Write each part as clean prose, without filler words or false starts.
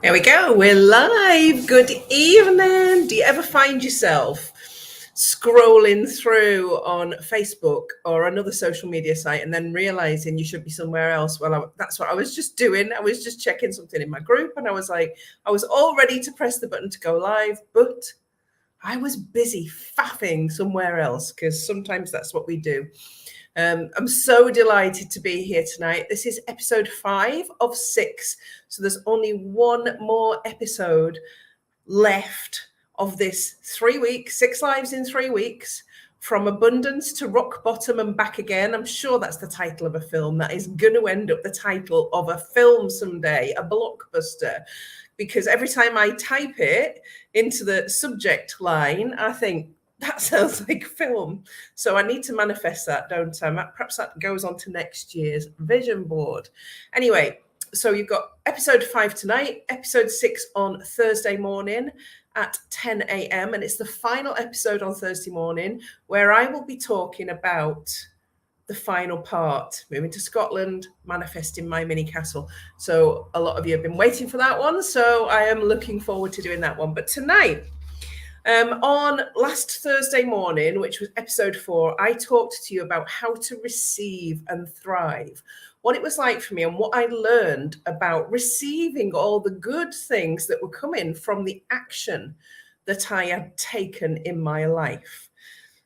There we go. We're live. Good evening. Do you ever find yourself scrolling through on Facebook or another social media site and then realizing you should be somewhere else? Well, that's what I was just doing. I was just checking something in my group and I was all ready to press the button to go live, but I was busy faffing somewhere else because sometimes that's what we do. I'm so delighted to be here tonight. This is episode 5 of 6. So there's only one more episode left of this 3 weeks, 6 lives in 3 weeks, from abundance to rock bottom and back again. I'm sure that's the title of a film. That is going to end up the title of a film someday, a blockbuster. Because every time I type it into the subject line, I think, that sounds like film. So I need to manifest that, don't I? Perhaps that goes on to next year's vision board. Anyway, so you've got episode 5 tonight, episode 6 on Thursday morning at 10 a.m. And it's the final episode on Thursday morning where I will be talking about the final part, moving to Scotland, manifesting my mini castle. So a lot of you have been waiting for that one. So I am looking forward to doing that one. But tonight, on last Thursday morning, which was episode 4, I talked to you about how to receive and thrive, what it was like for me and what I learned about receiving all the good things that were coming from the action that I had taken in my life.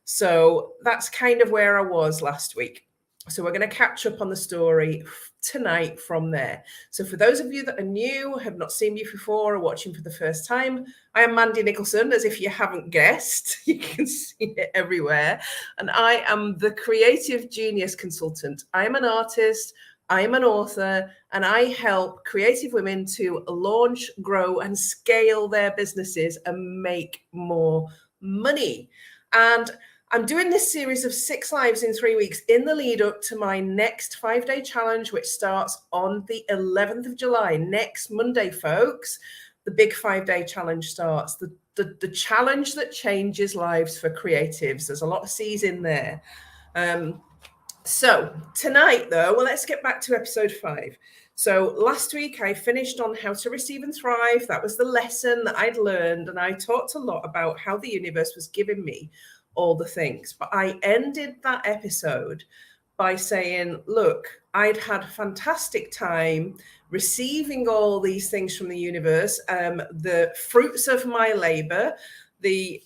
So that's kind of where I was last week. So we're going to catch up on the story tonight from there. So for those of you that are new, have not seen me before, or watching for the first time, I am Mandy Nicholson, as if you haven't guessed. You can see it everywhere. And I am the Creative Genius Consultant. I am an artist, I am an author, and I help creative women to launch, grow, and scale their businesses and make more money. And I'm doing this series of 6 lives in 3 weeks in the lead up to my next 5-day challenge, which starts on the 11th of July, next Monday, folks. The big 5-day challenge starts. The challenge that changes lives for creatives. There's a lot of C's in there. So tonight, though, well, let's get back to episode 5. So last week I finished on how to receive and thrive. That was the lesson that I'd learned. And I talked a lot about how the universe was giving me all the things. But I ended that episode by saying, look, I'd had a fantastic time receiving all these things from the universe, the fruits of my labor, the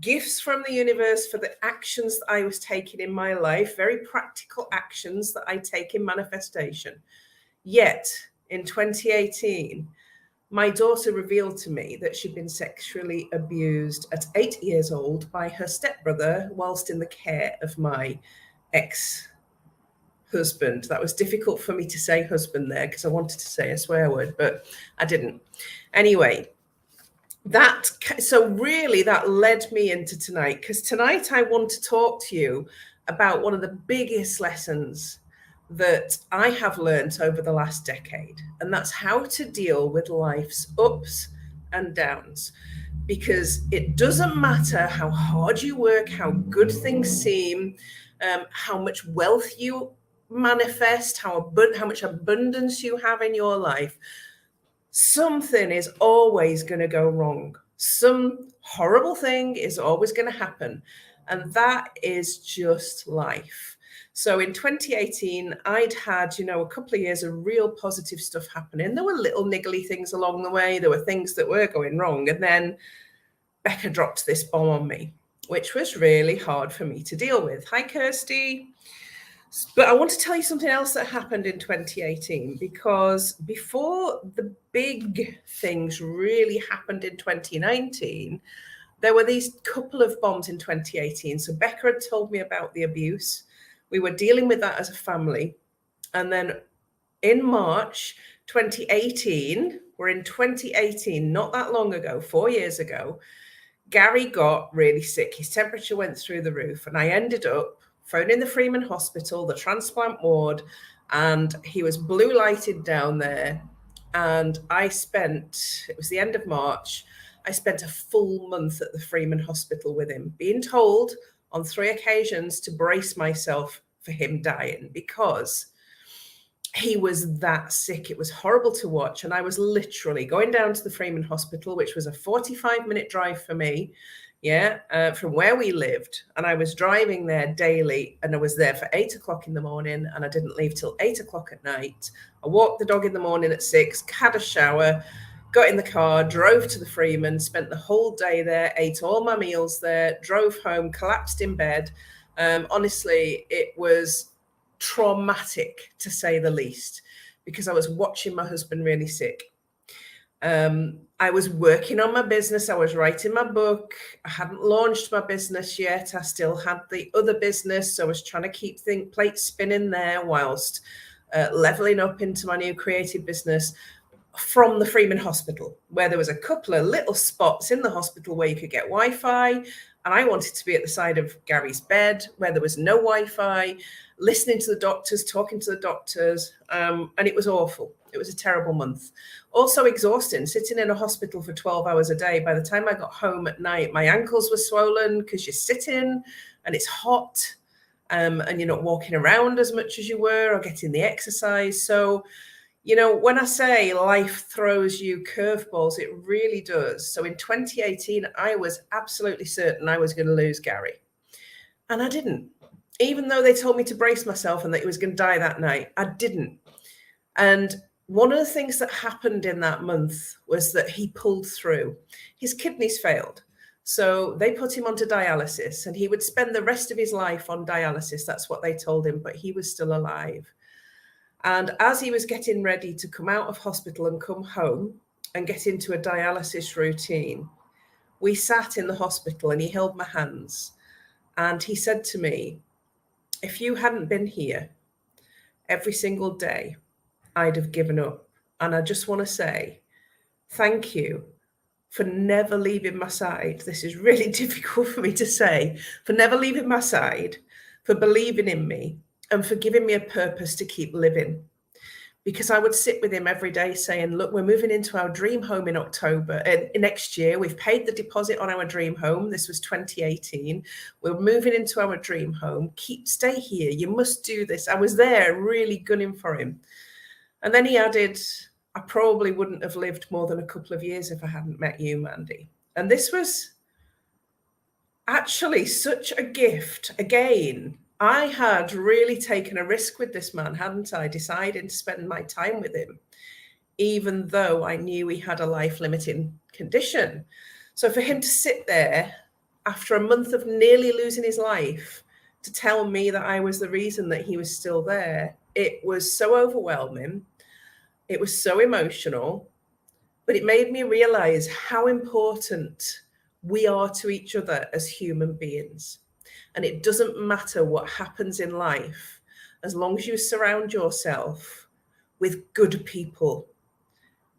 gifts from the universe for the actions that I was taking in my life, very practical actions that I take in manifestation. Yet in 2018, my daughter revealed to me that she'd been sexually abused at 8 years old by her stepbrother whilst in the care of my ex-husband. That was difficult for me to say husband there because I wanted to say a swear word, but I didn't. Anyway, so really that led me into tonight, because tonight I want to talk to you about one of the biggest lessons that I have learned over the last decade, and that's how to deal with life's ups and downs. Because it doesn't matter how hard you work, how good things seem, how much wealth you manifest, how much abundance you have in your life, something is always going to go wrong. Some horrible thing is always going to happen, and that is just life. So in 2018, I'd had, a couple of years of real positive stuff happening. There were little niggly things along the way. There were things that were going wrong. And then Becca dropped this bomb on me, which was really hard for me to deal with. Hi, Kirsty. But I want to tell you something else that happened in 2018, because before the big things really happened in 2019, there were these couple of bombs in 2018. So Becca had told me about the abuse. We were dealing with that as a family. And then in March 2018, we're in 2018, not that long ago, 4 years ago, Gary got really sick. His temperature went through the roof, and I ended up phoning the Freeman Hospital, the transplant ward, and he was blue lighted down there. And it was the end of March, I spent a full month at the Freeman Hospital with him, being told on 3 occasions to brace myself for him dying, because he was that sick. It was horrible to watch. And I was literally going down to the Freeman Hospital, which was a 45-minute drive for me, from where we lived. And I was driving there daily, and I was there for 8 o'clock in the morning, and I didn't leave till 8 o'clock at night. I walked the dog in the morning at 6, had a shower, got in the car, drove to the Freeman, spent the whole day there, ate all my meals there, drove home, collapsed in bed. Honestly, it was traumatic, to say the least, because I was watching my husband really sick. I was working on my business. I was writing my book. I hadn't launched my business yet. I still had the other business. So I was trying to keep plates spinning there whilst leveling up into my new creative business from the Freeman Hospital, where there was a couple of little spots in the hospital where you could get Wi-Fi. And I wanted to be at the side of Gary's bed where there was no Wi-Fi, listening to the doctors, talking to the doctors. And it was awful. It was a terrible month. Also exhausting, sitting in a hospital for 12 hours a day. By the time I got home at night, my ankles were swollen because you're sitting and it's hot, and you're not walking around as much as you were or getting the exercise. So, when I say life throws you curveballs, it really does. So in 2018, I was absolutely certain I was going to lose Gary. And I didn't. Even though they told me to brace myself and that he was going to die that night, I didn't. And one of the things that happened in that month was that he pulled through. His kidneys failed. So they put him onto dialysis, and he would spend the rest of his life on dialysis. That's what they told him, but he was still alive. And as he was getting ready to come out of hospital and come home and get into a dialysis routine, we sat in the hospital and he held my hands and he said to me, if you hadn't been here every single day, I'd have given up. And I just want to say thank you for never leaving my side. This is really difficult for me to say, for never leaving my side, for believing in me, and for giving me a purpose to keep living. Because I would sit with him every day saying, look, we're moving into our dream home in October. Next year, we've paid the deposit on our dream home. This was 2018. We're moving into our dream home. Stay here. You must do this. I was there really gunning for him. And then he added, I probably wouldn't have lived more than a couple of years if I hadn't met you, Mandy. And this was actually such a gift. Again, I had really taken a risk with this man, hadn't I? Deciding to spend my time with him, even though I knew he had a life-limiting condition. So for him to sit there after a month of nearly losing his life to tell me that I was the reason that he was still there, it was so overwhelming. It was so emotional, but it made me realize how important we are to each other as human beings. And it doesn't matter what happens in life, as long as you surround yourself with good people,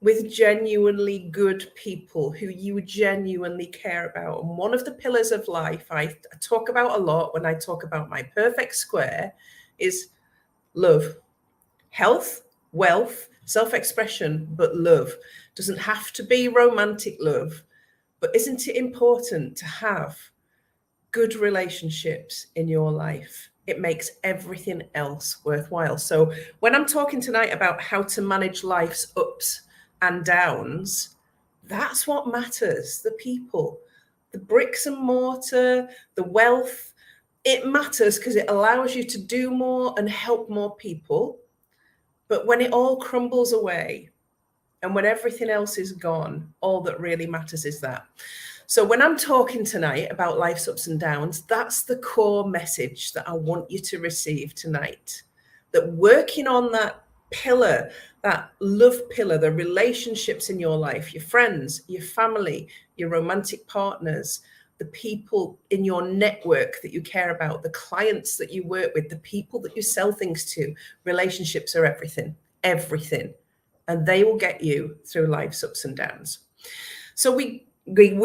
with genuinely good people who you genuinely care about. And one of the pillars of life I talk about a lot when I talk about my perfect square is love, health, wealth, self-expression, but love. Doesn't have to be romantic love, but isn't it important to have good relationships in your life? It makes everything else worthwhile. So when I'm talking tonight about how to manage life's ups and downs, that's what matters. The people, the bricks and mortar, the wealth, it matters because it allows you to do more and help more people. But when it all crumbles away and when everything else is gone, all that really matters is that. So when I'm talking tonight about life's ups and downs, that's the core message that I want you to receive tonight. That working on that pillar, that love pillar, the relationships in your life, your friends, your family, your romantic partners, the people in your network that you care about, the clients that you work with, the people that you sell things to, relationships are everything, everything. And they will get you through life's ups and downs. So we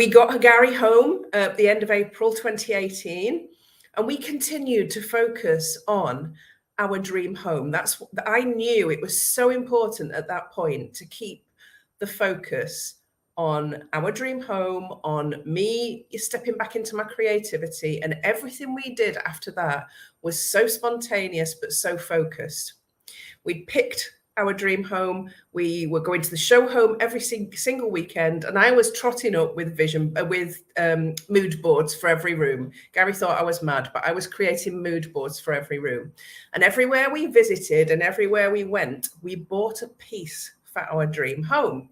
got Gary home at the end of April 2018, and we continued to focus on our dream home. I knew it was so important at that point to keep the focus on our dream home, on me stepping back into my creativity, and everything we did after that was so spontaneous but so focused. We'd picked our dream home. We were going to the show home every single weekend, and I was trotting up with mood boards for every room. Gary thought I was mad, but I was creating mood boards for every room. And everywhere we visited and everywhere we went, we bought a piece for our dream home.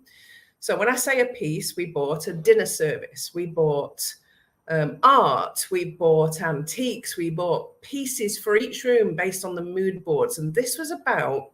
So when I say a piece, we bought a dinner service, we bought art, we bought antiques, we bought pieces for each room based on the mood boards. And this was about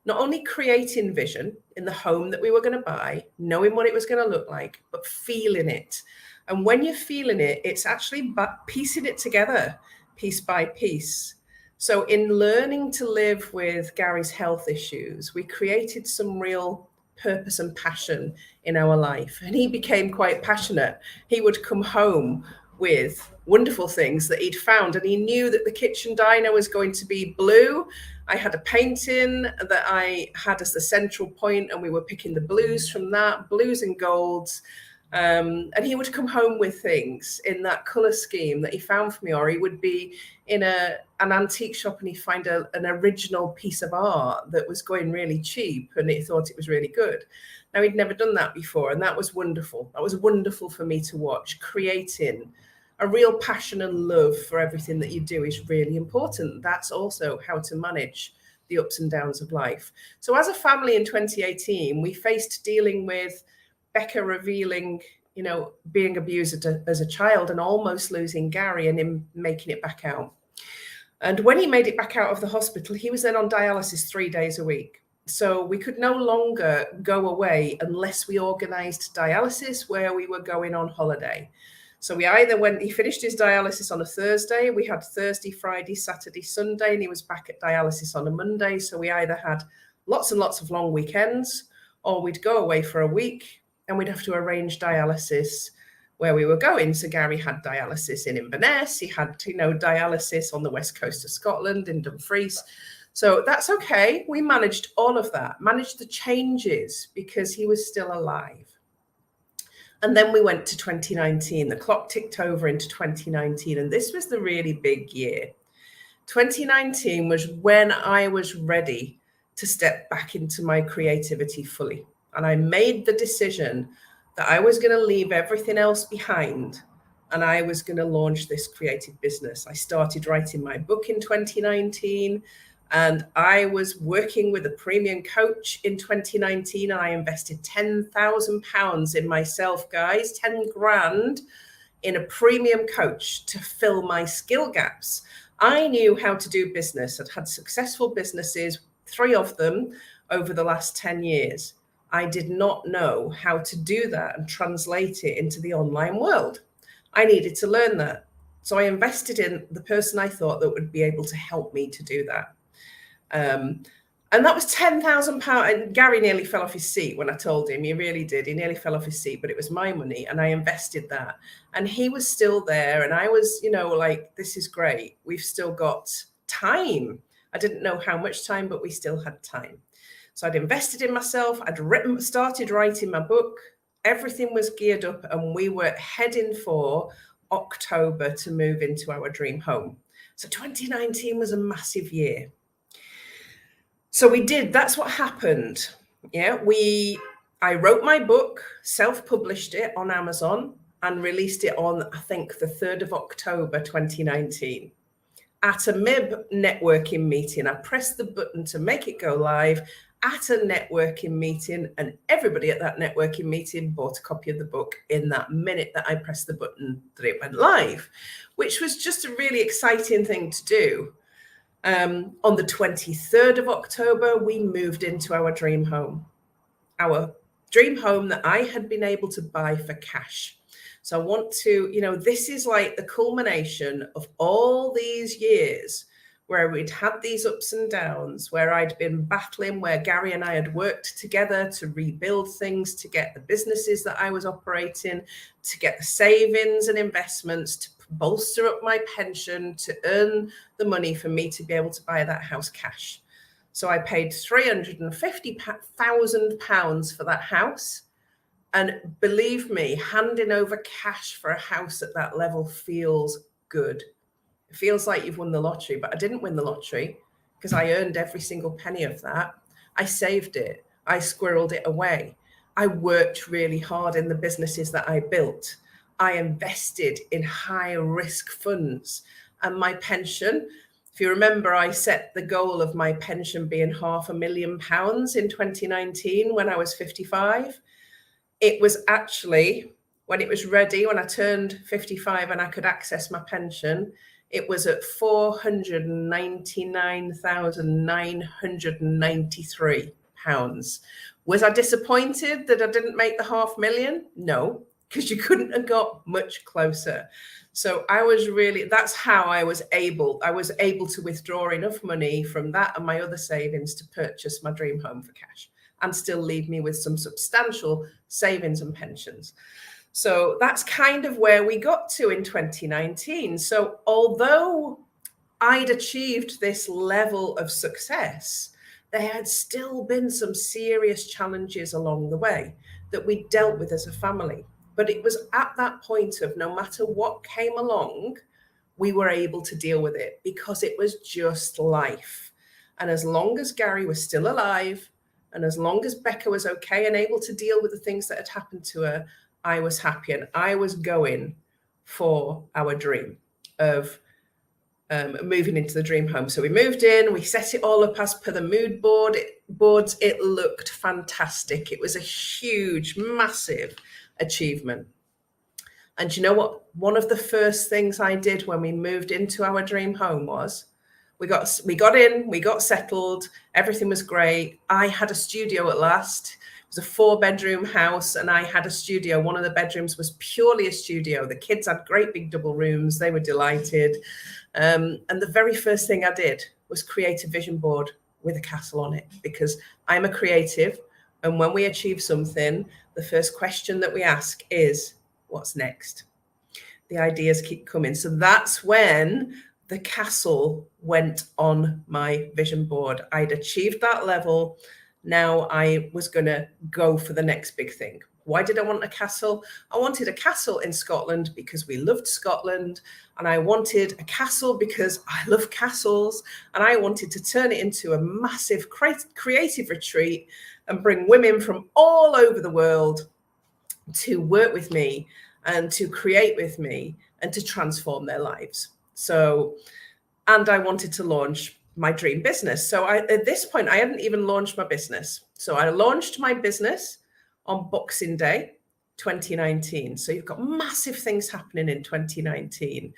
not only creating vision in the home that we were going to buy, knowing what it was going to look like, but feeling it. And when you're feeling it, it's actually piecing it together piece by piece. So in learning to live with Gary's health issues, we created some real purpose and passion in our life. And he became quite passionate. He would come home with wonderful things that he'd found, and he knew that the kitchen diner was going to be blue. I had a painting that I had as the central point, and we were picking the blues from that, blues and golds. And he would come home with things in that color scheme that he found for me, or he would be in an antique shop and he'd find an original piece of art that was going really cheap and he thought it was really good. Now, he'd never done that before, and that was wonderful. That was wonderful for me to watch. Creating a real passion and love for everything that you do is really important. That's also how to manage the ups and downs of life. So as a family in 2018, we faced dealing with Becca revealing, being abused as a child and almost losing Gary and him making it back out. And when he made it back out of the hospital, he was then on dialysis 3 days a week. So we could no longer go away unless we organized dialysis where we were going on holiday. So he finished his dialysis on a Thursday, we had Thursday, Friday, Saturday, Sunday, and he was back at dialysis on a Monday. So we either had lots and lots of long weekends, or we'd go away for a week and we'd have to arrange dialysis where we were going. So Gary had dialysis in Inverness, he had, dialysis on the west coast of Scotland in Dumfries. So that's okay. We managed all of that, managed the changes because he was still alive. And then we went to 2019. The clock ticked over into 2019, and this was the really big year. 2019 was when I was ready to step back into my creativity fully. And I made the decision that I was going to leave everything else behind and I was going to launch this creative business. I started writing my book in 2019. And I was working with a premium coach in 2019, and I invested £10,000 in myself, guys, 10 grand in a premium coach to fill my skill gaps. I knew how to do business. I'd had successful businesses, 3 of them over the last 10 years. I did not know how to do that and translate it into the online world. I needed to learn that. So I invested in the person I thought that would be able to help me to do that. And that was £10,000. And Gary nearly fell off his seat when I told him. He really did. He nearly fell off his seat, but it was my money and I invested that. And he was still there. And I was, like, this is great. We've still got time. I didn't know how much time, but we still had time. So I'd invested in myself. I'd started writing my book. Everything was geared up and we were heading for October to move into our dream home. So 2019 was a massive year. So we did, that's what happened. Yeah, I wrote my book, self-published it on Amazon and released it on, I think, the 3rd of October, 2019. At a MIB networking meeting, I pressed the button to make it go live at a networking meeting, and everybody at that networking meeting bought a copy of the book in that minute that I pressed the button that it went live, which was just a really exciting thing to do. On the 23rd of October, we moved into our dream home that I had been able to buy for cash. So I want to, this is like the culmination of all these years where we'd had these ups and downs, where I'd been battling, where Gary and I had worked together to rebuild things, to get the businesses that I was operating, to get the savings and investments, to bolster up my pension, to earn the money for me to be able to buy that house cash. So I paid £350,000 for that house. And believe me, handing over cash for a house at that level feels good. It feels like you've won the lottery, but I didn't win the lottery because I earned every single penny of that. I saved it. I squirreled it away. I worked really hard in the businesses that I built. I invested in high risk funds, and my pension, if you remember, I set the goal of my pension being £500,000 in 2019 when I was 55. It was actually, when it was ready, when I turned 55 and I could access my pension, it was at £499,993. Was I disappointed that I didn't make the $500,000? No, because you couldn't have got much closer. So I was really, that's how I was able to withdraw enough money from that and my other savings to purchase my dream home for cash and still leave me with some substantial savings and pensions. So that's kind of where we got to in 2019. So although I'd achieved this level of success, there had still been some serious challenges along the way that we dealt with as a family. But it was at that point of no matter what came along, we were able to deal with it because it was just life. And as long as Gary was still alive, and as long as Becca was okay and able to deal with the things that had happened to her, I was happy. And I was going for our dream of moving into the dream home. So we moved in, we set it all up as per the mood boards. It looked fantastic. It was a huge, massive achievement. And you know what? One of the first things I did when we moved into our dream home was we got in, we got settled, everything was great. I had a studio at last. It was a 4-bedroom house and I had a studio. One of the bedrooms was purely a studio. The kids had great big double rooms. They were delighted. And the very first thing I did was create a vision board with a castle on it because I'm a creative. And when we achieve something, the first question that we ask is, what's next? The ideas keep coming. So that's when the castle went on my vision board. I'd achieved that level. Now I was going to go for the next big thing. Why did I want a castle? I wanted a castle in Scotland because we loved Scotland. And I wanted a castle because I love castles. And I wanted to turn it into a massive creative retreat and bring women from all over the world to work with me and to create with me and to transform their lives. So, and I wanted to launch my dream business. So at this point, I hadn't even launched my business. So I launched my business on Boxing Day 2019. So you've got massive things happening in 2019.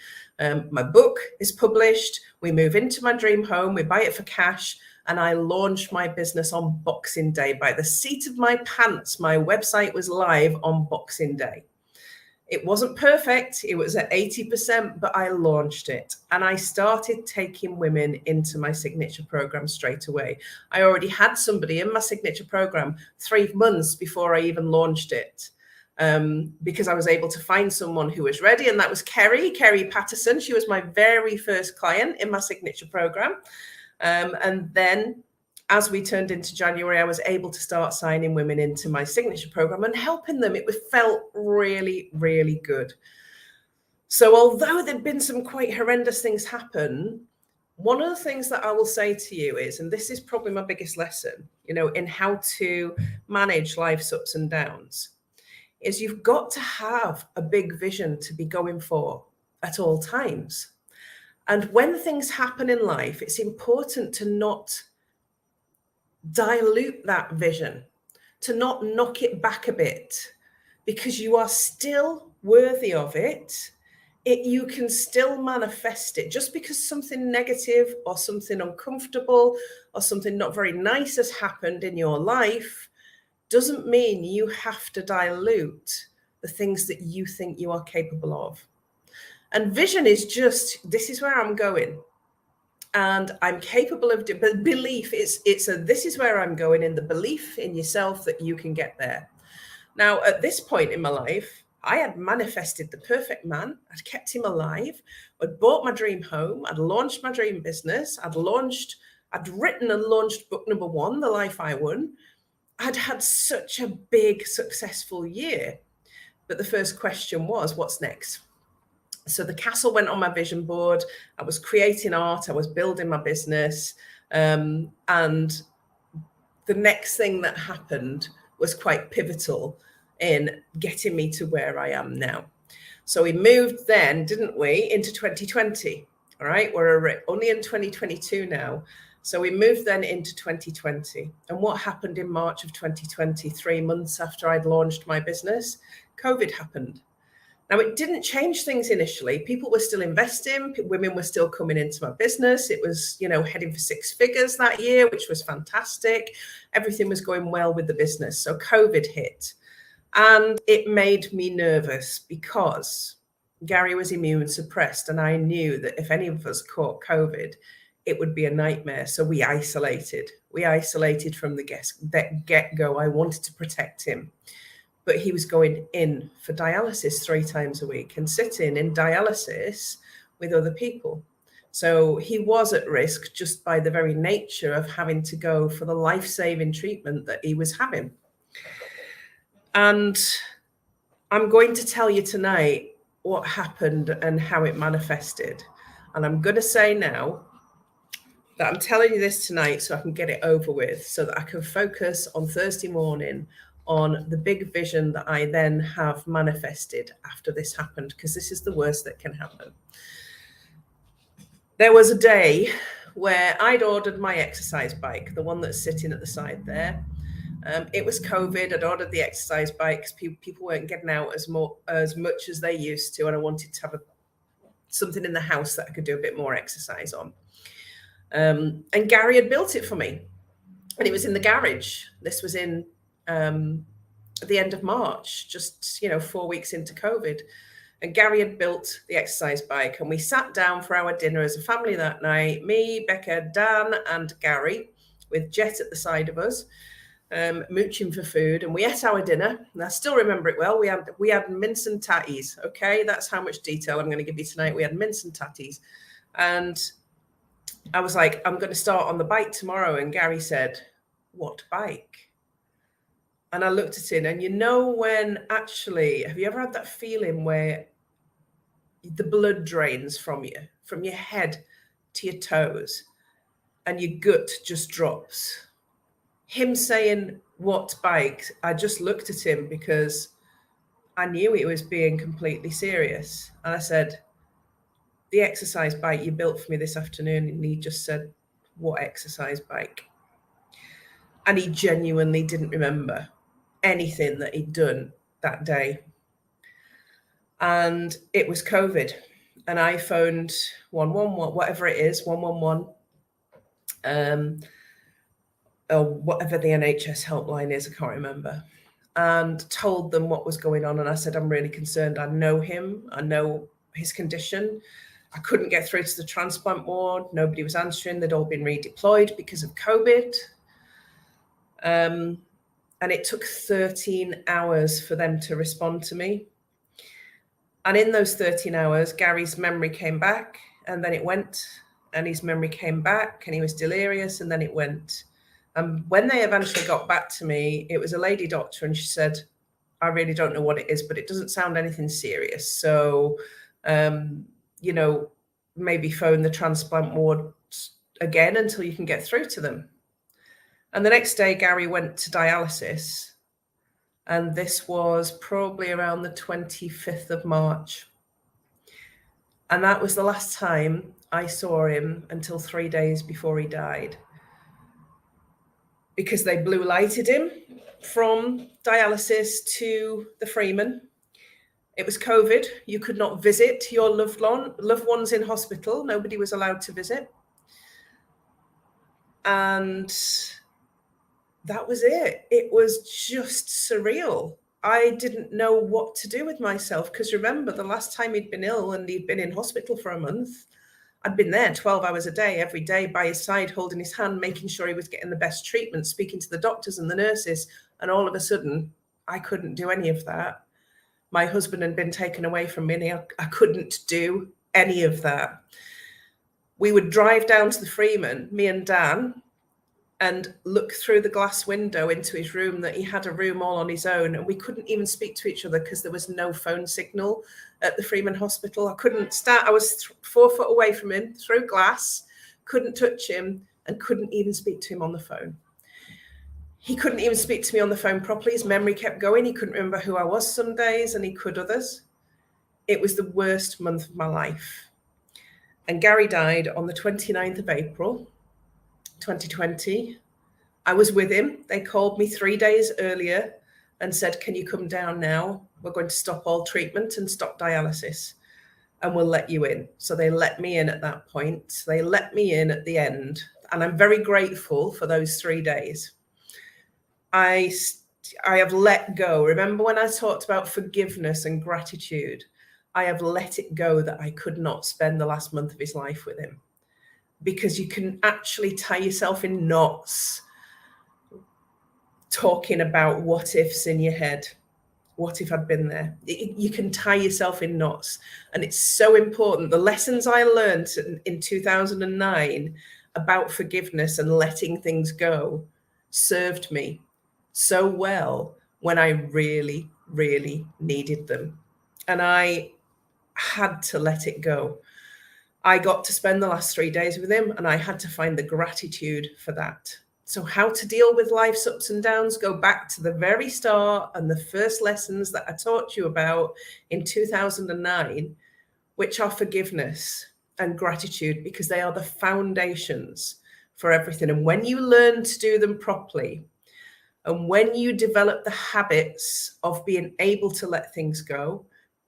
My book is published. We move into my dream home. We buy it for cash. And I launched my business on Boxing Day. By the seat of my pants, my website was live on Boxing Day. It wasn't perfect. It was at 80%, but I launched it. And I started taking women into my signature program straight away. I already had somebody in my signature program 3 months before I even launched it. Because I was able to find someone who was ready. And that was Kerry Patterson. She was my very first client in my signature program. And then as we turned into January, I was able to start signing women into my signature program and helping them. It felt really, really good. So although there'd been some quite horrendous things happen, one of the things that I will say to you is, and this is probably my biggest lesson, in how to manage life's ups and downs, is you've got to have a big vision to be going for at all times. And when things happen in life, it's important to not dilute that vision, to not knock it back a bit, because you are still worthy of it. You can still manifest it. Just because something negative or something uncomfortable or something not very nice has happened in your life doesn't mean you have to dilute the things that you think you are capable of. And vision is just, this is where I'm going. And I'm capable of but belief. It's this is where I'm going, in the belief in yourself that you can get there. Now, at this point in my life, I had manifested the perfect man. I'd kept him alive. I'd bought my dream home. I'd launched my dream business. I'd written and launched book number 1, The Life I Won. I'd had such a big, successful year. But the first question was, what's next? So the castle went on my vision board. I was creating art. I was building my business. And the next thing that happened was quite pivotal in getting me to where I am now. So we moved then, didn't we, into 2020. All right, we're only in 2022 now. So we moved then into 2020. And what happened in March of 2020, 3 months after I'd launched my business? COVID happened. Now, it didn't change things initially. People were still investing. Women were still coming into my business. It was, heading for 6 figures that year, which was fantastic. Everything was going well with the business. So COVID hit. And it made me nervous because Gary was immune suppressed. And I knew that if any of us caught COVID, it would be a nightmare. So we isolated. We isolated from the get-go. I wanted to protect him. But he was going in for dialysis 3 times a week and sitting in dialysis with other people. So he was at risk just by the very nature of having to go for the life-saving treatment that he was having. And I'm going to tell you tonight what happened and how it manifested. And I'm going to say now that I'm telling you this tonight so I can get it over with, so that I can focus on Thursday morning on the big vision that I then have manifested after this happened, because this is the worst that can happen. There was a day where I'd ordered my exercise bike, the one that's sitting at the side there. It was COVID. I'd ordered the exercise bike because people weren't getting out as much as they used to, and I wanted to have something in the house that I could do a bit more exercise on. And Gary had built it for me, and it was in the garage. This was in at the end of March, just 4 weeks into COVID. And Gary had built the exercise bike, and we sat down for our dinner as a family that night, me, Becca, Dan, and Gary, with Jet at the side of us, mooching for food. And we ate our dinner, and I still remember it well. We had mince and tatties. Okay, that's how much detail I'm going to give you tonight. We had mince and tatties, and I was like, I'm going to start on the bike tomorrow. And Gary said, "What bike?" And I looked at him, and when actually, have you ever had that feeling where the blood drains from your head to your toes, and your gut just drops? Him saying, "What bike?" I just looked at him because I knew he was being completely serious. And I said, "The exercise bike you built for me this afternoon." And he just said, "What exercise bike?" And he genuinely didn't remember anything that he'd done that day. And it was COVID. And I phoned 111, whatever it is, 111, or whatever the NHS helpline is, I can't remember, and told them what was going on. And I said, "I'm really concerned. I know him. I know his condition. I couldn't get through to the transplant ward. Nobody was answering. They'd all been redeployed because of COVID. And it took 13 hours for them to respond to me. And in those 13 hours, Gary's memory came back, and then it went, and his memory came back, and he was delirious, and then it went. And when they eventually got back to me, it was a lady doctor, and she said, "I really don't know what it is, but it doesn't sound anything serious. So, maybe phone the transplant ward again until you can get through to them." And the next day, Gary went to dialysis. And this was probably around the 25th of March. And that was the last time I saw him until 3 days before he died. Because they blue lighted him from dialysis to the Freeman. It was COVID. You could not visit your loved ones in hospital. Nobody was allowed to visit. And that was it. It was just surreal. I didn't know what to do with myself, because remember, the last time he'd been ill and he'd been in hospital for a month, I'd been there 12 hours a day, every day by his side, holding his hand, making sure he was getting the best treatment, speaking to the doctors and the nurses. And all of a sudden, I couldn't do any of that. My husband had been taken away from me, and I couldn't do any of that. We would drive down to the Freeman, me and Dan, and look through the glass window into his room, that he had a room all on his own, and we couldn't even speak to each other because there was no phone signal at the Freeman Hospital. I couldn't start. I was 4 foot away from him through glass, couldn't touch him, and couldn't even speak to him on the phone. He couldn't even speak to me on the phone properly. His memory kept going. He couldn't remember who I was some days, and he could others. It was the worst month of my life. And Gary died on the 29th of April, 2020. I was with him. They called me 3 days earlier and said, can you come down now? We're going to stop all treatment and stop dialysis, and we'll let you in. So they let me in at that point. They let me in at the end. And I'm very grateful for those 3 days. I have let go. Remember when I talked about forgiveness and gratitude? I have let it go that I could not spend the last month of his life with him, because you can actually tie yourself in knots talking about what ifs in your head. What if I'd been there? You can tie yourself in knots. And it's so important. The lessons I learned in 2009 about forgiveness and letting things go served me so well when I really, really needed them. And I had to let it go. I got to spend the last 3 days with him, and I had to find the gratitude for that. So how to deal with life's ups and downs, go back to the very start and the first lessons that I taught you about in 2009, which are forgiveness and gratitude, because they are the foundations for everything. And when you learn to do them properly, and when you develop the habits of being able to let things go,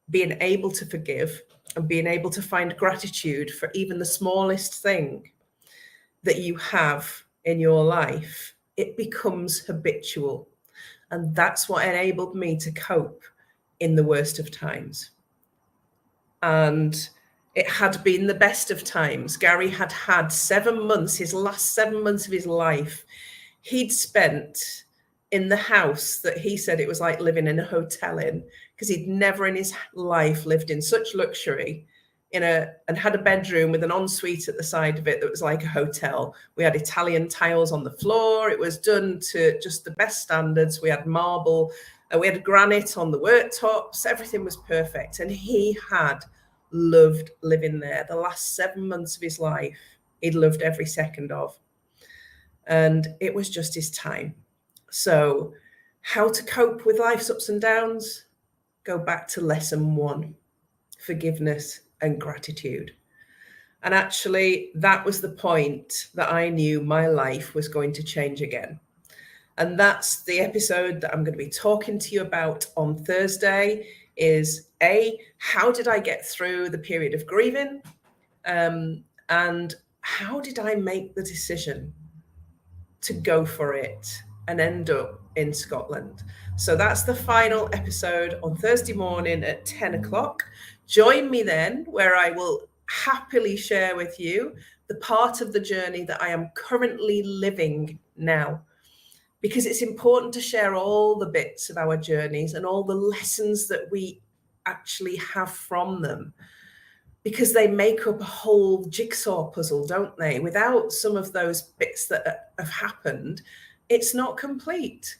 being able to forgive, and being able to find gratitude for even the smallest thing that you have in your life, it becomes habitual. And that's what enabled me to cope in the worst of times. And it had been the best of times. Gary had had 7 months, his last 7 months of his life, he'd spent in the house that he said it was like living in a hotel in, because he'd never in his life lived in such luxury and had a bedroom with an ensuite at the side of it that was like a hotel. We had Italian tiles on the floor. It was done to just the best standards. We had marble, we had granite on the worktops. Everything was perfect. And he had loved living there. The last 7 months of his life, he'd loved every second of. And it was just his time. So how to cope with life's ups and downs? Go back to lesson 1, forgiveness and gratitude. And actually, that was the point that I knew my life was going to change again. And that's the episode that I'm going to be talking to you about on Thursday is how did I get through the period of grieving? And how did I make the decision to go for it and end up in Scotland? So that's the final episode on Thursday morning at 10 o'clock. Join me then, where I will happily share with you the part of the journey that I am currently living now, because it's important to share all the bits of our journeys and all the lessons that we actually have from them, because they make up a whole jigsaw puzzle, don't they? Without some of those bits that have happened, it's not complete.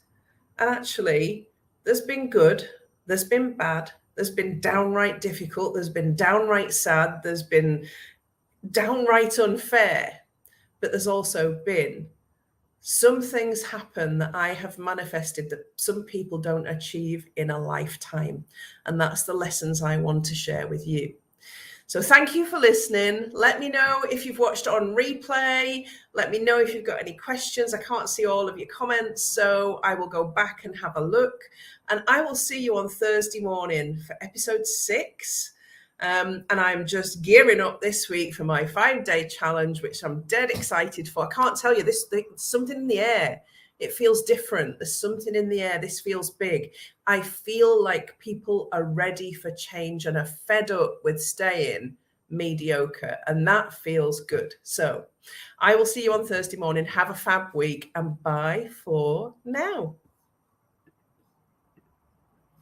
And actually, there's been good, there's been bad, there's been downright difficult, there's been downright sad, there's been downright unfair, but there's also been some things happen that I have manifested that some people don't achieve in a lifetime. And that's the lessons I want to share with you. So thank you for listening. Let me know if you've watched on replay. Let me know if you've got any questions. I can't see all of your comments, so I will go back and have a look. And I will see you on Thursday morning for episode 6. And I'm just gearing up this week for my 5-day challenge, which I'm dead excited for. I can't tell you, there's something in the air. It feels different. There's something in the air. This feels big. I feel like people are ready for change and are fed up with staying mediocre. And that feels good. So I will see you on Thursday morning. Have a fab week and bye for now.